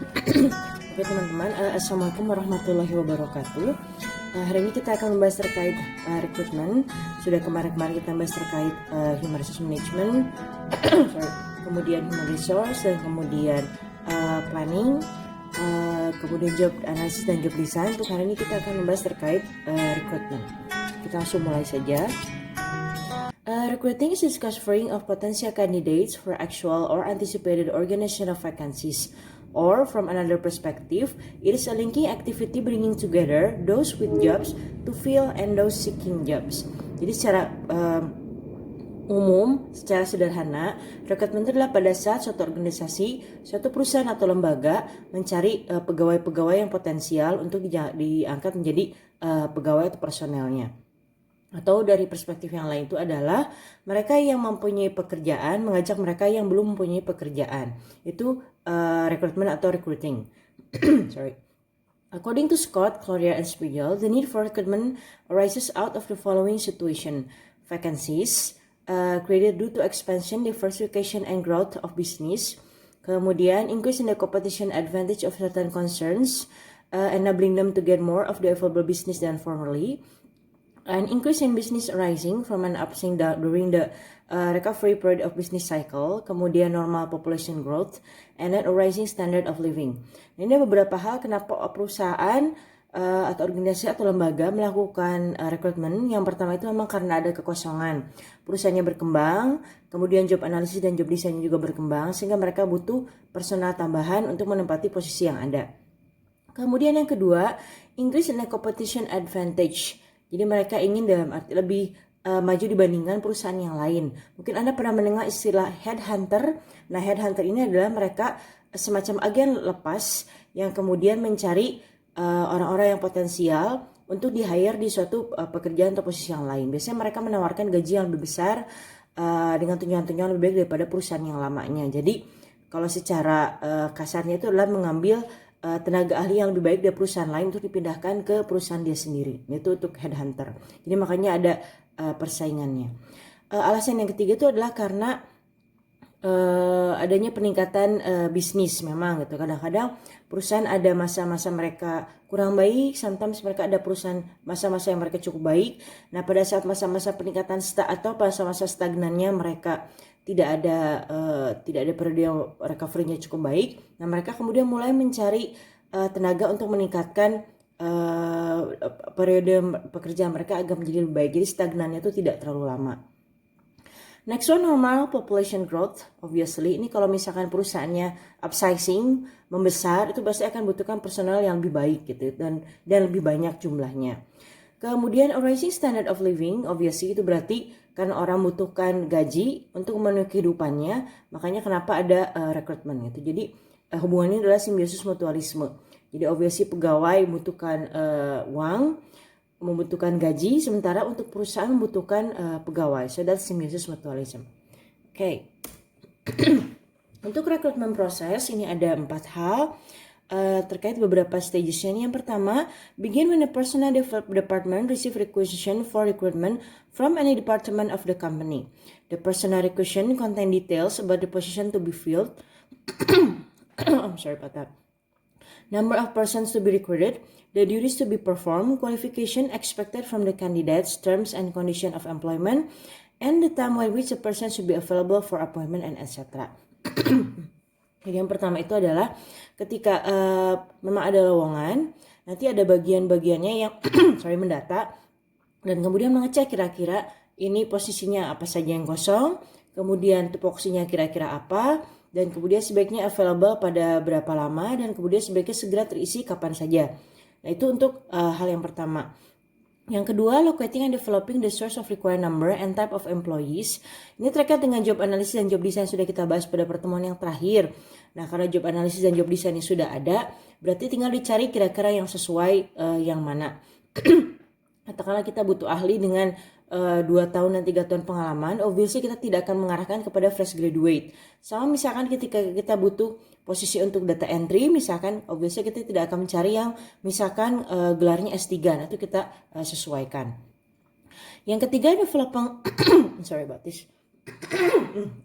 Oke teman-teman, Assalamualaikum warahmatullahi wabarakatuh. Hari ini kita akan membahas terkait rekrutmen. Sudah kemarin-kemarin kita bahas terkait human resource management, kemudian human resource, dan kemudian planning, kemudian job analysis dan job design. Untuk hari ini kita akan membahas terkait rekrutmen. Kita langsung mulai saja. Recruiting is discovering of potential candidates for actual or anticipated organizational vacancies. Or, from another perspective, it is a linking activity bringing together those with jobs to fill and those seeking jobs. Jadi secara umum, secara sederhana, rekrutmen itu adalah pada saat suatu organisasi, suatu perusahaan atau lembaga mencari pegawai-pegawai yang potensial untuk diangkat menjadi pegawai atau personelnya. Atau dari perspektif yang lain itu adalah mereka yang mempunyai pekerjaan mengajak mereka yang belum mempunyai pekerjaan. Itu rekrutmen atau recruiting. Sorry. According to Scott, Collier, and Spiegel, the need for recruitment arises out of the following situation: vacancies created due to expansion, diversification, and growth of business. Kemudian increase in the competition advantage of certain concerns, enabling them to get more of the available business than formerly. An increase in business arising from an upswing during the recovery period of business cycle, kemudian normal population growth, and then a rising standard of living. Ini beberapa hal kenapa perusahaan atau organisasi atau lembaga melakukan rekrutmen. Yang pertama itu memang karena ada kekosongan. Perusahaannya berkembang, kemudian job analisis dan job design juga berkembang, sehingga mereka butuh personal tambahan untuk menempati posisi yang ada. Kemudian yang kedua, increase in the competition advantage. Jadi mereka ingin dalam arti lebih maju dibandingkan perusahaan yang lain. Mungkin Anda pernah mendengar istilah headhunter. Nah, headhunter ini adalah mereka semacam agen lepas yang kemudian mencari orang-orang yang potensial untuk di-hire di suatu pekerjaan atau posisi yang lain. Biasanya mereka menawarkan gaji yang lebih besar dengan tunjangan-tunjangan lebih baik daripada perusahaan yang lamanya. Jadi kalau secara kasarnya itu adalah mengambil tenaga ahli yang lebih baik dari perusahaan lain untuk dipindahkan ke perusahaan dia sendiri. Itu untuk headhunter. Jadi makanya ada persaingannya. Alasan yang ketiga itu adalah karena adanya peningkatan bisnis memang gitu. Kadang-kadang perusahaan ada masa-masa mereka kurang baik, sometimes mereka ada perusahaan masa-masa yang mereka cukup baik. Nah, pada saat masa-masa peningkatan atau masa-masa stagnannya mereka tidak ada periode yang recovery-nya cukup baik. Nah, mereka kemudian mulai mencari tenaga untuk meningkatkan periode pekerjaan mereka agar menjadi lebih baik. Jadi stagnannya itu tidak terlalu lama. Next one, normal population growth. Obviously, ini kalau misalkan perusahaannya upsizing, membesar, itu pasti akan butuhkan personal yang lebih baik gitu dan lebih banyak jumlahnya. Kemudian rising standard of living, obviously itu berarti karena orang membutuhkan gaji untuk memenuhi kehidupannya, makanya kenapa ada rekrutmen gitu. Jadi hubungannya adalah simbiosis mutualisme. Jadi obviously pegawai membutuhkan uang, membutuhkan gaji, sementara untuk perusahaan membutuhkan pegawai. So that's symbiosis mutualism. Okay. Untuk rekrutmen proses ini ada 4 hal. Terkait beberapa stagesnya. Yang pertama, begin when the personnel department receive requisition for recruitment from any department of the company. The personnel requisition contain details about the position to be filled. I'm sorry about that. Number of persons to be recruited, the duties to be performed, qualification expected from the candidates, terms and condition of employment, and the time by which a person should be available for appointment, and etc. Jadi yang pertama itu adalah ketika memang ada lowongan, nanti ada bagian-bagiannya yang mendata dan kemudian mengecek kira-kira ini posisinya apa saja yang kosong, kemudian tupoksinya kira-kira apa, dan kemudian sebaiknya available pada berapa lama, dan kemudian sebaiknya segera terisi kapan saja. Nah, itu untuk hal yang pertama. Yang kedua, locating and developing the source of required number and type of employees. Ini terkait dengan job analysis dan job design sudah kita bahas pada pertemuan yang terakhir. Nah, karena job analysis dan job design ini sudah ada, berarti tinggal dicari kira-kira yang sesuai yang mana. Katakanlah kita butuh ahli dengan 2 tahun dan 3 tahun pengalaman, obviously kita tidak akan mengarahkan kepada fresh graduate. Sama misalkan ketika kita butuh posisi untuk data entry, misalkan obviously kita tidak akan mencari yang misalkan gelarnya S3, nah itu kita sesuaikan. Yang ketiga, developing sorry about this.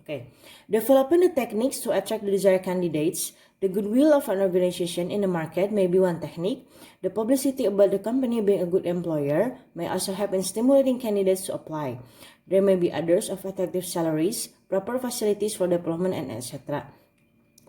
Okay. Developing the techniques to attract the desired candidates. The goodwill of an organization in the market may be one technique. The publicity about the company being a good employer may also help in stimulating candidates to apply. There may be others of attractive salaries, proper facilities for development, and etc.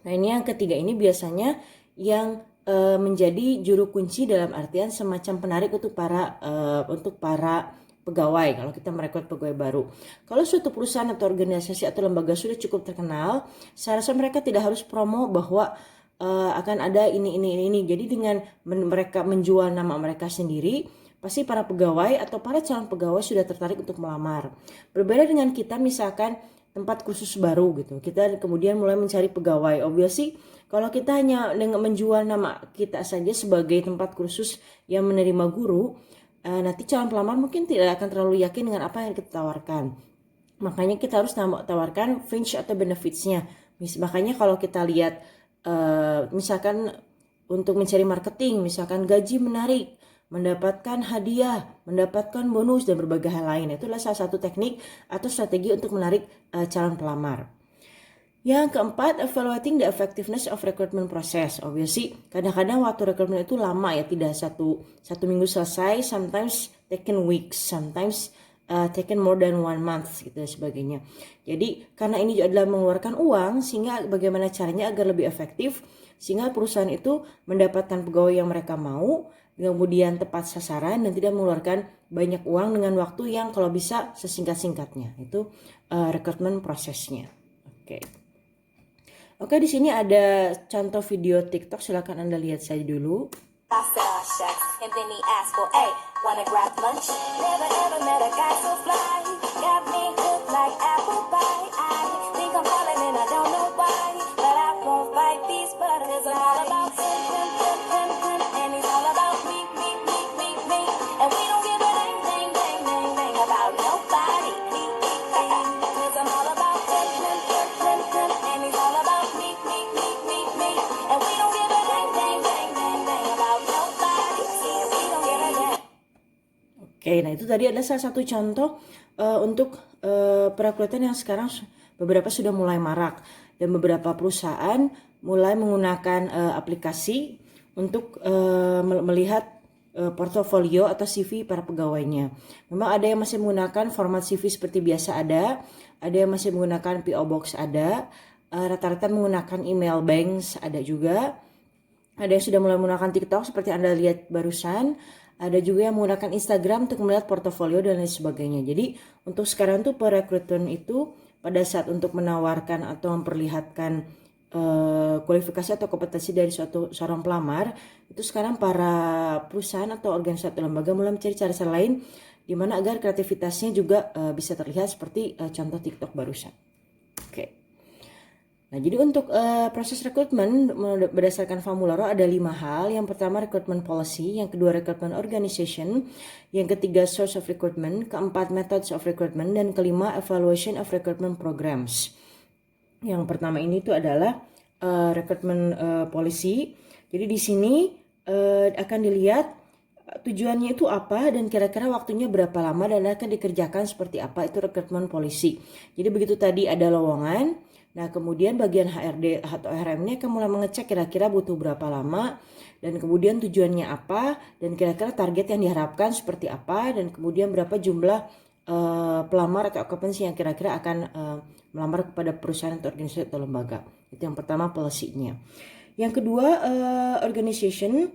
Nah, ini yang ketiga ini biasanya yang menjadi juru kunci dalam artian semacam penarik untuk para pegawai kalau kita merekrut pegawai baru. Kalau suatu perusahaan atau organisasi atau lembaga sudah cukup terkenal, saya rasa mereka tidak harus promo bahwa akan ada ini. Jadi dengan mereka menjual nama mereka sendiri, pasti para pegawai atau para calon pegawai sudah tertarik untuk melamar. Berbeda dengan kita misalkan tempat kursus baru gitu, kita kemudian mulai mencari pegawai. Obviously kalau kita hanya dengan menjual nama kita saja sebagai tempat kursus yang menerima guru, nanti calon pelamar mungkin tidak akan terlalu yakin dengan apa yang kita tawarkan. Makanya kita harus tawarkan fringe atau benefitsnya. Makanya kalau kita lihat misalkan untuk mencari marketing, misalkan gaji menarik, mendapatkan hadiah, mendapatkan bonus, dan berbagai hal lain. Itu adalah salah satu teknik atau strategi untuk menarik calon pelamar. Yang keempat, evaluating the effectiveness of recruitment process. Obviously, kadang-kadang waktu rekrutmen itu lama ya, tidak satu minggu selesai, sometimes taken weeks, sometimes taken more than 1 month gitu dan sebagainya. Jadi karena ini adalah mengeluarkan uang, sehingga bagaimana caranya agar lebih efektif, sehingga perusahaan itu mendapatkan pegawai yang mereka mau, kemudian tepat sasaran dan tidak mengeluarkan banyak uang dengan waktu yang kalau bisa sesingkat-singkatnya. Itu recruitment prosesnya. Oke, di sini ada contoh video TikTok, silakan Anda lihat saja dulu. Oke, nah itu tadi adalah salah satu contoh untuk perekrutan yang sekarang beberapa sudah mulai marak dan beberapa perusahaan mulai menggunakan aplikasi untuk melihat portofolio atau CV para pegawainya. Memang ada yang masih menggunakan format CV seperti biasa, ada yang masih menggunakan PO Box, rata-rata menggunakan email banks, ada juga. Ada yang sudah mulai menggunakan TikTok seperti Anda lihat barusan. Ada juga yang menggunakan Instagram untuk melihat portofolio dan lain sebagainya. Jadi untuk sekarang tuh perekrutan itu pada saat untuk menawarkan atau memperlihatkan kualifikasi atau kompetensi dari seorang pelamar, itu sekarang para perusahaan atau organisasi atau lembaga mulai mencari cara-cara lain di mana agar kreativitasnya juga bisa terlihat seperti contoh TikTok barusan. Oke. Nah, jadi untuk proses rekrutmen berdasarkan Famularo ada 5 hal. Yang pertama recruitment policy, yang kedua recruitment organization, yang ketiga source of recruitment, keempat methods of recruitment, dan kelima evaluation of recruitment programs. Yang pertama ini itu adalah recruitment policy. Jadi di sini akan dilihat tujuannya itu apa dan kira-kira waktunya berapa lama dan akan dikerjakan seperti apa, itu recruitment policy. Jadi begitu tadi ada lowongan. Nah, kemudian bagian HRD atau HRM ini akan mulai mengecek kira-kira butuh berapa lama dan kemudian tujuannya apa dan kira-kira target yang diharapkan seperti apa dan kemudian berapa jumlah pelamar atau occupancy yang kira-kira akan melamar kepada perusahaan atau organisasi atau lembaga. Itu yang pertama policy-nya. Yang kedua organization,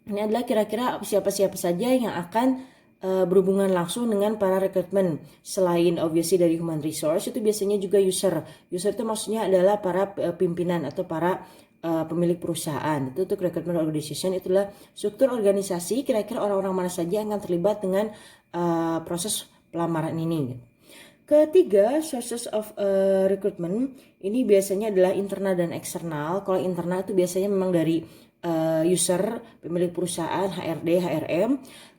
ini adalah kira-kira siapa-siapa saja yang akan berhubungan langsung dengan para rekrutmen. Selain obviously dari human resource, itu biasanya juga user. User itu maksudnya adalah para pimpinan atau para pemilik perusahaan. Itu untuk recruitment organization, itulah struktur organisasi, kira-kira orang-orang mana saja yang akan terlibat dengan proses pelamaran ini. Ketiga, sources of recruitment, ini biasanya adalah internal dan eksternal. Kalau internal itu biasanya memang dari user, pemilik perusahaan, HRD, HRM.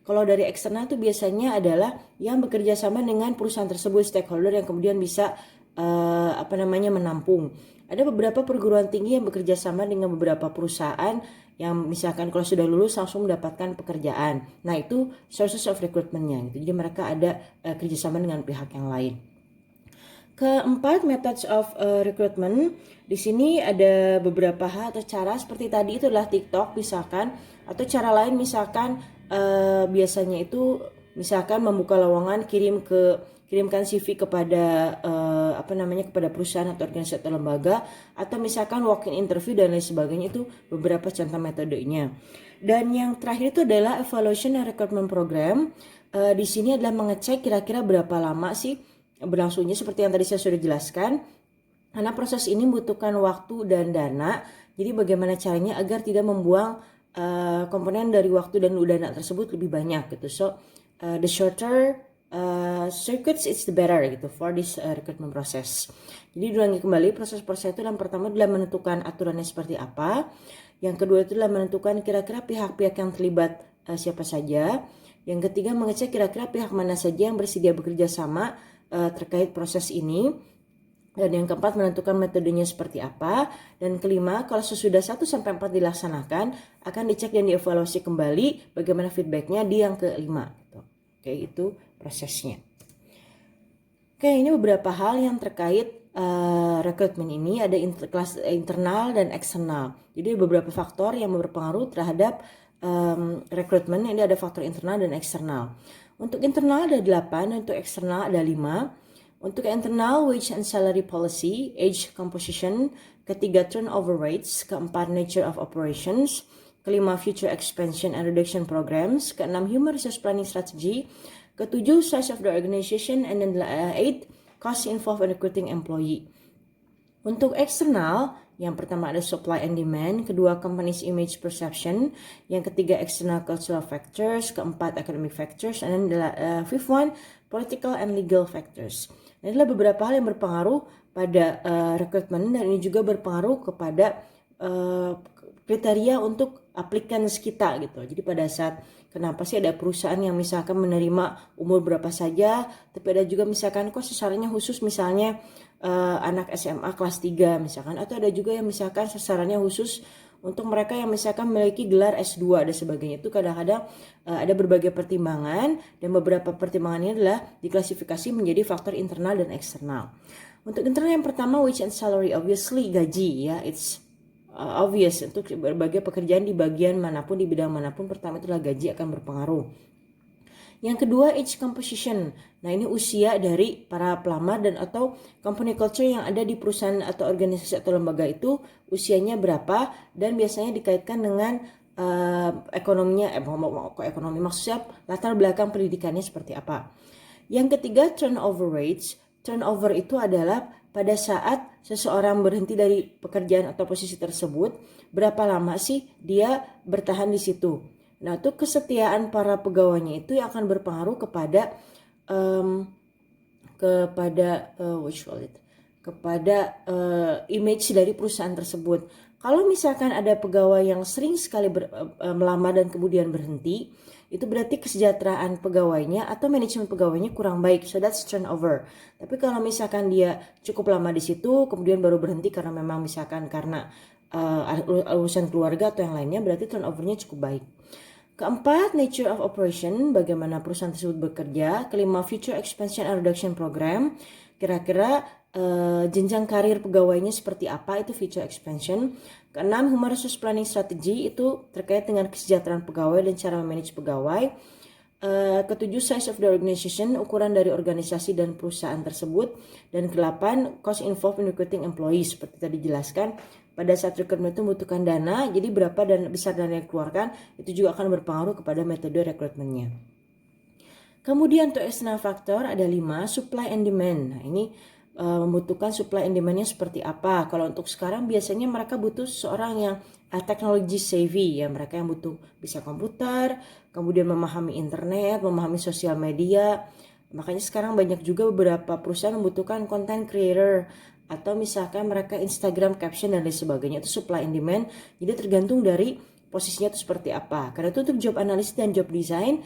Kalau dari eksternal itu biasanya adalah yang bekerja sama dengan perusahaan tersebut, stakeholder yang kemudian bisa menampung. Ada beberapa perguruan tinggi yang bekerja sama dengan beberapa perusahaan yang misalkan kalau sudah lulus langsung mendapatkan pekerjaan. Nah, itu sources of recruitment-nya gitu. Jadi mereka ada kerjasama dengan pihak yang lain. Keempat, methods of recruitment. Di sini ada beberapa hal atau cara seperti tadi itu adalah TikTok misalkan, atau cara lain misalkan biasanya itu misalkan membuka lowongan kirimkan CV kepada kepada perusahaan atau organisasi atau lembaga, atau misalkan walk-in interview dan lain sebagainya. Itu beberapa contoh metodenya. Dan yang terakhir itu adalah evaluation and recruitment program. Di sini adalah mengecek kira-kira berapa lama sih berlangsungnya, seperti yang tadi saya sudah jelaskan. Karena proses ini membutuhkan waktu dan dana. Jadi bagaimana caranya agar tidak membuang komponen dari waktu dan dana tersebut lebih banyak gitu. So the shorter circuits it's the better gitu for this recruitment process. Jadi ulangi kembali proses-proses itu. Yang pertama adalah menentukan aturannya seperti apa. Yang kedua itu adalah menentukan kira-kira pihak-pihak yang terlibat siapa saja. Yang ketiga mengecek kira-kira pihak mana saja yang bersedia bekerja sama terkait proses ini. Dan yang keempat menentukan metodenya seperti apa. Dan kelima, kalau sesudah 1-4 dilaksanakan, akan dicek dan dievaluasi kembali bagaimana feedbacknya di yang kelima gitu. Oke, itu prosesnya. Oke, ini beberapa hal yang terkait rekrutmen ini. Ada internal dan eksternal. Jadi beberapa faktor yang berpengaruh terhadap rekrutmen. Ini ada faktor internal dan eksternal. Untuk internal ada 8, untuk eksternal ada 5. Untuk internal, wage and salary policy, age composition, ketiga turnover rates, keempat nature of operations, kelima future expansion and reduction programs, keenam human resource planning strategy, ketujuh size of the organization, and then 8 cost involved in recruiting employee. Untuk eksternal, yang pertama ada supply and demand, kedua company's image perception, yang ketiga external cultural factors, keempat academic factors, and then fifth one political and legal factors. Ini adalah beberapa hal yang berpengaruh pada rekrutmen, dan ini juga berpengaruh kepada kriteria untuk applicants kita gitu. Jadi pada saat kenapa sih ada perusahaan yang misalkan menerima umur berapa saja, tapi ada juga misalkan kok sasarannya khusus misalnya anak SMA kelas 3 misalkan, atau ada juga yang misalkan sasarannya khusus untuk mereka yang misalkan memiliki gelar S2 dan sebagainya. Itu kadang-kadang ada berbagai pertimbangan, dan beberapa pertimbangannya adalah diklasifikasi menjadi faktor internal dan eksternal. Untuk internal yang pertama wage and salary, obviously gaji ya, it's obvious untuk berbagai pekerjaan di bagian manapun, di bidang manapun. Pertama itulah gaji akan berpengaruh. Yang kedua age composition. Nah ini usia dari para pelamar dan atau company culture yang ada di perusahaan atau organisasi atau lembaga itu usianya berapa, dan biasanya dikaitkan dengan ekonominya, ekonomi maksudnya latar belakang pendidikannya seperti apa. Yang ketiga turnover rates. Turnover itu adalah pada saat seseorang berhenti dari pekerjaan atau posisi tersebut, berapa lama sih dia bertahan di situ. Nah, itu kesetiaan para pegawainya itu yang akan berpengaruh kepada image dari perusahaan tersebut. Kalau misalkan ada pegawai yang sering sekali melamar dan kemudian berhenti, itu berarti kesejahteraan pegawainya atau manajemen pegawainya kurang baik. So that's turnover. Tapi kalau misalkan dia cukup lama di situ, kemudian baru berhenti karena memang misalkan karena urusan keluarga atau yang lainnya, berarti turnovernya cukup baik. Keempat, nature of operation, bagaimana perusahaan tersebut bekerja. Kelima, future expansion and reduction program, kira-kira jenjang karir pegawainya seperti apa, itu future expansion. Keenam, human resource planning strategy, itu terkait dengan kesejahteraan pegawai dan cara memanage pegawai. Ketujuh, size of the organization, ukuran dari organisasi dan perusahaan tersebut. Dan kedelapan, cost involved in recruiting employees, seperti tadi dijelaskan. Pada saat rekrutmen itu membutuhkan dana, jadi berapa besar dana yang dikeluarkan, itu juga akan berpengaruh kepada metode rekrutmennya. Kemudian untuk external factor ada 5, supply and demand. Nah ini membutuhkan supply and demandnya seperti apa. Kalau untuk sekarang biasanya mereka butuh seorang yang technology savvy ya, mereka yang butuh bisa komputer, kemudian memahami internet, memahami sosial media. Makanya sekarang banyak juga beberapa perusahaan membutuhkan content creator, atau misalkan mereka Instagram caption dan lain sebagainya. Itu supply and demand. Jadi tergantung dari posisinya itu seperti apa. Karena itu untuk job analysis dan job design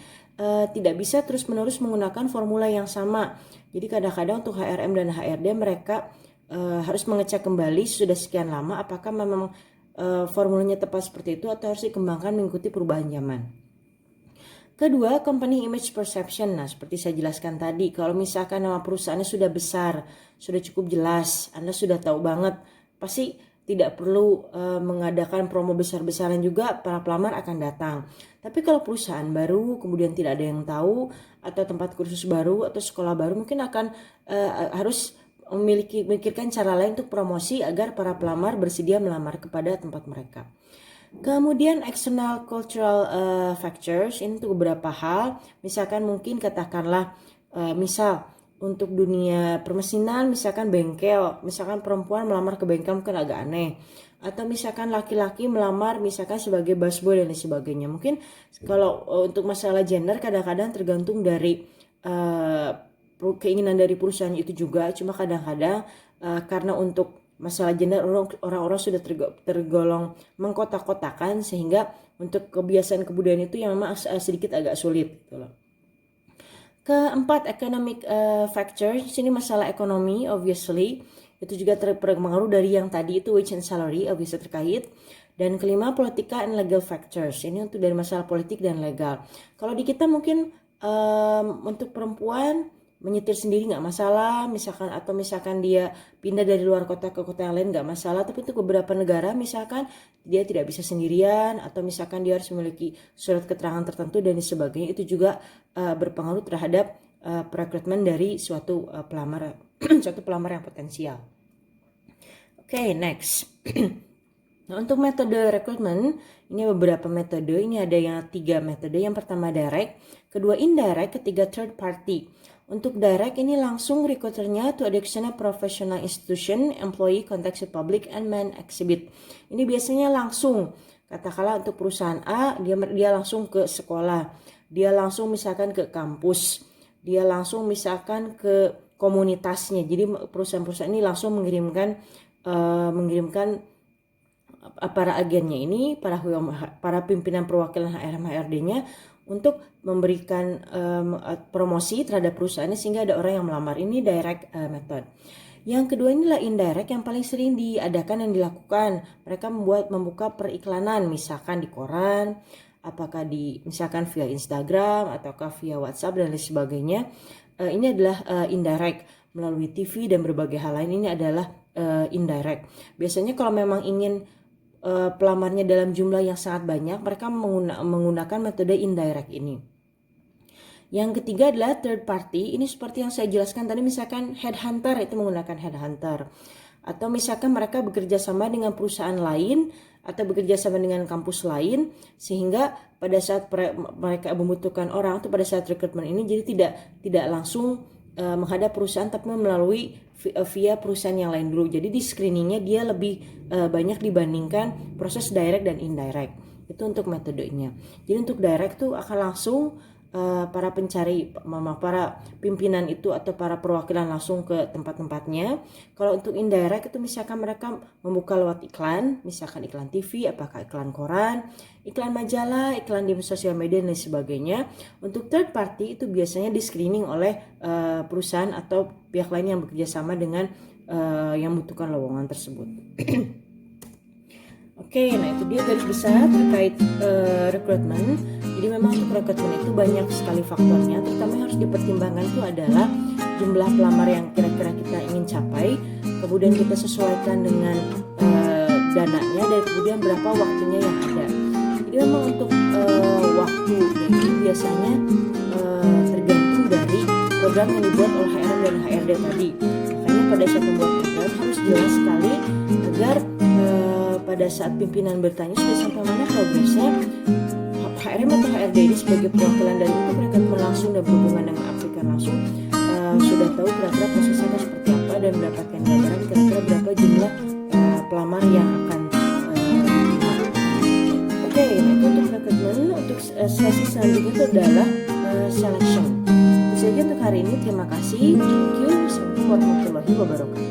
tidak bisa terus-menerus menggunakan formula yang sama. Jadi kadang-kadang untuk HRM dan HRD mereka harus mengecek kembali sudah sekian lama apakah memang formulanya tepat seperti itu atau harus dikembangkan mengikuti perubahan zaman. Kedua, company image perception. Nah, seperti saya jelaskan tadi, kalau misalkan nama perusahaannya sudah besar, sudah cukup jelas, Anda sudah tahu banget, pasti tidak perlu mengadakan promo besar-besaran juga, para pelamar akan datang. Tapi kalau perusahaan baru, kemudian tidak ada yang tahu, atau tempat kursus baru, atau sekolah baru, mungkin akan harus memikirkan cara lain untuk promosi agar para pelamar bersedia melamar kepada tempat mereka. Kemudian external cultural factors, ini untuk beberapa hal, misalkan mungkin katakanlah misal untuk dunia permesinan, misalkan bengkel, misalkan perempuan melamar ke bengkel mungkin agak aneh, atau misalkan laki-laki melamar misalkan sebagai busboy dan lain sebagainya. Mungkin kalau untuk masalah gender kadang-kadang tergantung dari keinginan dari perusahaan itu juga, cuma kadang-kadang karena untuk masalah gender orang-orang sudah tergolong mengkotak-kotakan, sehingga untuk kebiasaan kebudayaan itu yang memang sedikit agak sulit gitu loh. Keempat, economic factors. Sini masalah ekonomi, obviously itu juga terpengaruh dari yang tadi itu, wage and salary, obviously terkait. Dan kelima, political and legal factors. Ini untuk dari masalah politik dan legal. Kalau di kita mungkin untuk perempuan menyetir sendiri nggak masalah, misalkan, atau misalkan dia pindah dari luar kota ke kota yang lain nggak masalah. Tapi untuk beberapa negara misalkan dia tidak bisa sendirian, atau misalkan dia harus memiliki surat keterangan tertentu dan sebagainya, itu juga berpengaruh terhadap perekrutmen dari suatu pelamar suatu pelamar yang potensial. Oke, next. Nah, untuk metode rekrutmen, ini beberapa metode. Ini ada yang 3 metode. Yang pertama direct, kedua indirect, ketiga third party. Untuk direct ini langsung recruiternya to additional professional institution, employee contacts the public and main exhibit. Ini biasanya langsung, katakanlah untuk perusahaan A, dia langsung ke sekolah, dia langsung misalkan ke kampus, dia langsung misalkan ke komunitasnya. Jadi perusahaan-perusahaan ini langsung mengirimkan para agennya ini, para pimpinan perwakilan HRD-nya untuk memberikan promosi terhadap perusahaannya sehingga ada orang yang melamar. Ini direct method. Yang kedua inilah indirect, yang paling sering diadakan dan dilakukan. Mereka membuka periklanan misalkan di koran, apakah misalkan via Instagram ataukah via WhatsApp dan lain sebagainya. Ini adalah indirect, melalui TV dan berbagai hal lain. Ini adalah indirect. Biasanya kalau memang ingin pelamarnya dalam jumlah yang sangat banyak, mereka menggunakan metode indirect ini. Yang ketiga adalah third party. Ini seperti yang saya jelaskan tadi, misalkan headhunter itu menggunakan headhunter, atau misalkan mereka bekerja sama dengan perusahaan lain atau bekerja sama dengan kampus lain, sehingga pada saat mereka membutuhkan orang atau pada saat rekrutmen ini jadi tidak langsung menghadap perusahaan, tapi melalui via perusahaan yang lain dulu. Jadi di screeningnya dia lebih banyak dibandingkan proses direct dan indirect. Itu untuk metodenya. Jadi untuk direct tuh akan langsung para pimpinan itu atau para perwakilan langsung ke tempat-tempatnya. Kalau untuk indirect itu misalkan mereka membuka lewat iklan, misalkan iklan TV, apakah iklan koran, iklan majalah, iklan di sosial media dan lain sebagainya. Untuk third party itu biasanya di screening oleh perusahaan atau pihak lain yang bekerja sama dengan yang membutuhkan lowongan tersebut. Oke, nah itu dia garis besar terkait rekrutmen. Jadi memang untuk rekrutmen itu banyak sekali faktornya, terutama yang harus dipertimbangkan itu adalah jumlah pelamar yang kira-kira kita ingin capai, kemudian kita sesuaikan dengan dananya, dan kemudian berapa waktunya yang ada. Jadi memang untuk waktu ini biasanya tergantung dari program yang dibuat oleh HRM dan HRD tadi. Makanya pada saat membuat program harus jelas sekali agar pada saat pimpinan bertanya sudah sampai mana progresnya, HRM atau HRD ini sebagai perwakilan dari itu mereka langsung dan berhubungan dengan aplikan langsung sudah tahu kira-kira prosesnya seperti apa dan mendapatkan gambaran kira-kira berapa jumlah pelamar yang akan diterima. Oke, nah itu untuk rekrutmen. Untuk sesi selanjutnya itu adalah selection. Itu saja untuk hari ini. Terima kasih. Thank you. Assalamualaikum warahmatullahi wabarakatuh.